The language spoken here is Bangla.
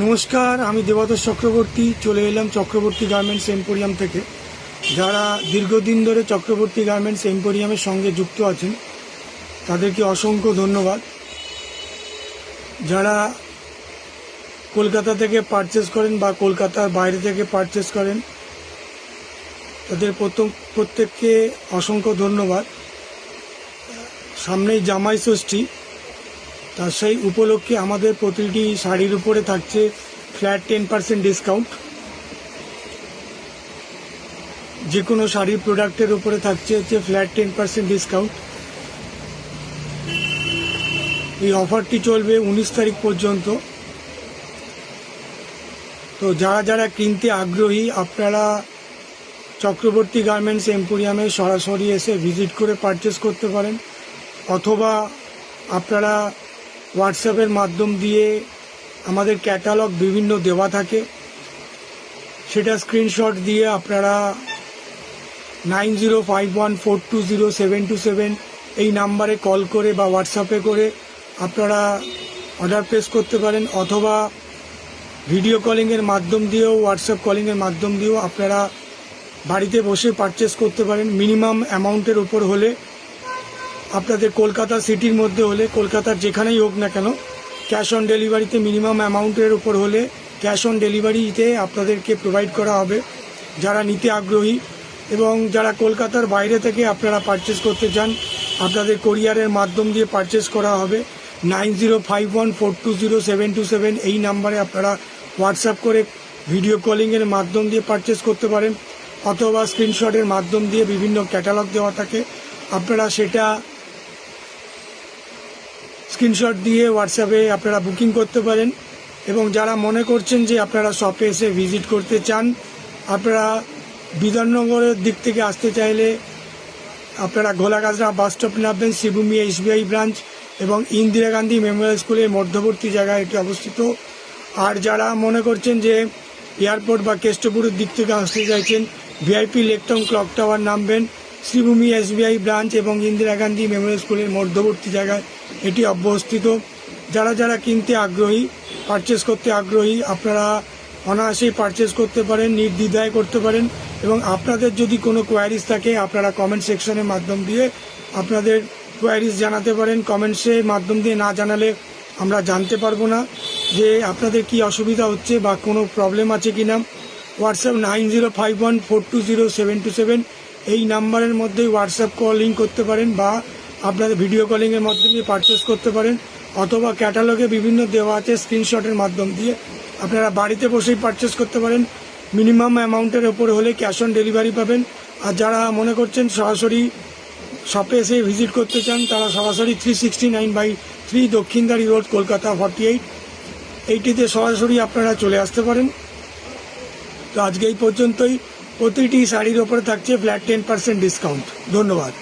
নমস্কার, আমি দেবতোষ চক্রবর্তী চলে এলাম চক্রবর্তী গার্মেন্টস এম্পোরিয়াম থেকে। যারা দীর্ঘদিন ধরে চক্রবর্তী গার্মেন্টস এম্পোরিয়ামের সঙ্গে যুক্ত আছেন তাদেরকে অসংখ্য ধন্যবাদ। যারা কলকাতা থেকে পারচেস করেন বা কলকাতার বাইরে থেকে পারচেস করেন তাদের প্রত্যেককে অসংখ্য ধন্যবাদ। সামনেই জামাই ষষ্ঠী, তার সেই উপলক্ষে আমাদের প্রতিটি শাড়ির উপরে থাকছে ফ্ল্যাট 10% ডিসকাউন্ট। যে কোনো শাড়ির প্রোডাক্টের উপরে থাকছে ফ্ল্যাট 10% ডিসকাউন্ট। এই অফারটি চলবে 19 তারিখ পর্যন্ত। তো যারা যারা কিনতে আগ্রহী আপনারা চক্রবর্তী গার্মেন্টস এম্পোরিয়ামে সরাসরি এসে ভিজিট করে পারচেস করতে পারেন, অথবা আপনারা হোয়াটসঅ্যাপের মাধ্যম দিয়ে আমাদের ক্যাটালগ বিভিন্ন দেওয়া থাকে, সেটা স্ক্রিনশট দিয়ে আপনারা 9051420727 এই নাম্বারে কল করে বা হোয়াটসঅ্যাপে করে আপনারা অর্ডার প্লেস করতে পারেন, অথবা ভিডিও কলিংয়ের মাধ্যম দিয়েও হোয়াটসঅ্যাপ কলিংয়ের মাধ্যম দিয়েও আপনারা বাড়িতে বসে পারচেস করতে পারেন। মিনিমাম অ্যামাউন্টের উপর হলে, আপনাদের কলকাতা সিটির মধ্যে হলে, কলকাতার যেখানেই হোক না কেন, ক্যাশ অন ডেলিভারিতে মিনিমাম অ্যামাউন্টের উপর হলে ক্যাশ অন ডেলিভারিতে আপনাদেরকে প্রোভাইড করা হবে যারা নিতে আগ্রহী। এবং যারা কলকাতার বাইরে থেকে আপনারা পারচেস করতে চান আপনাদের কোরিয়ারের মাধ্যম দিয়ে পারচেস করা হবে। 9051420727 এই নাম্বারে আপনারা হোয়াটসঅ্যাপ করে ভিডিও কলিংয়ের মাধ্যম দিয়ে পারচেস করতে পারেন, অথবা স্ক্রিনশটের মাধ্যম দিয়ে বিভিন্ন ক্যাটালগ দেওয়া থাকে, আপনারা সেটা স্ক্রিনশট দিয়ে হোয়াটসঅ্যাপে আপনারা বুকিং করতে পারেন। এবং যারা মনে করছেন যে আপনারা শপে এসে ভিজিট করতে চান, আপনারা বিধাননগরের দিক থেকে আসতে চাইলে আপনারা ঘোলাগাছড়া বাস স্টপ নামবেন, শ্রীভূমি SBI ব্রাঞ্চ এবং ইন্দিরা গান্ধী মেমোরিয়াল স্কুলের মধ্যবর্তী জায়গায় এটি অবস্থিত। আর যারা মনে করছেন যে এয়ারপোর্ট বা কেষ্টপুরের দিক থেকে আসতে চাইছেন, VIP লেকটাউন ক্লক টাওয়ার নামবেন, শ্রীভূমি SBI ব্রাঞ্চ এবং ইন্দিরা গান্ধী মেমোরিয়াল স্কুলের মধ্যবর্তী জায়গায় এটি অবস্থিত। যারা যারা কিনতে আগ্রহী, পারচেস করতে আগ্রহী, আপনারা অনায়াসেই পারচেস করতে পারেন, নির্দ্বিধায় করতে পারেন। এবং আপনাদের যদি কোনো কোয়ারিজ থাকে আপনারা কমেন্ট সেকশনের মাধ্যম দিয়ে আপনাদের কোয়ারিজ জানাতে পারেন। কমেন্টসের মাধ্যম দিয়ে না জানালে আমরা জানতে পারবো না যে আপনাদের কি অসুবিধা হচ্ছে বা কোনো প্রবলেম আছে কি না। হোয়াটসঅ্যাপ 9051420727 এই নাম্বারের মধ্যে হোয়াটসঅ্যাপ কলিং করতে পারেন, বা আপনাদের ভিডিও কলিংয়ের মাধ্যমে পারচেস করতে পারেন, অথবা ক্যাটালগে বিভিন্ন দেওয়া আছে স্ক্রিনশটের মাধ্যম দিয়ে আপনারা বাড়িতে বসেই পারচেস করতে পারেন। মিনিমাম অ্যামাউন্টের ওপরে হলে ক্যাশ অন ডেলিভারি পাবেন। আর যারা মনে করছেন সরাসরি শপে এসে ভিজিট করতে চান তারা সরাসরি 369/3 দক্ষিণদারি রোড, কলকাতা 48 এইটিতে সরাসরি আপনারা চলে আসতে পারেন। তো আজকে এই পর্যন্তই। প্রতিটি শাড়ির ওপরে থাকছে ফ্ল্যাট 10% ডিসকাউন্ট। ধন্যবাদ।